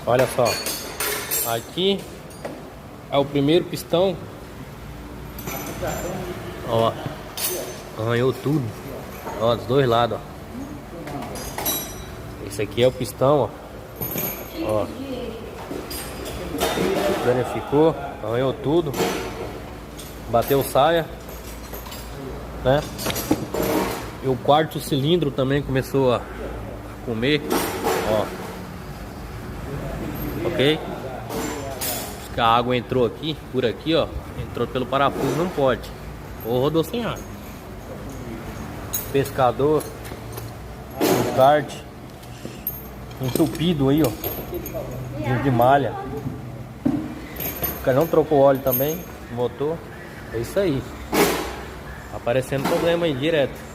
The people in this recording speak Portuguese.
Olha só. Aqui é o primeiro pistão. Ó. Arranhou tudo. Ó, dos dois lados, ó. Esse aqui é o pistão, ó. Ó. Danificou, arranhou tudo. Bateu saia, né? E o quarto cilindro também começou a comer, ó. Ok? A água entrou aqui, por aqui, ó. Entrou pelo parafuso, não pode. Ou rodou sem ar. Pescador, o kart entupido aí, ó, de malha. O cara não trocou óleo também, motor. É isso aí. Aparecendo problema aí direto.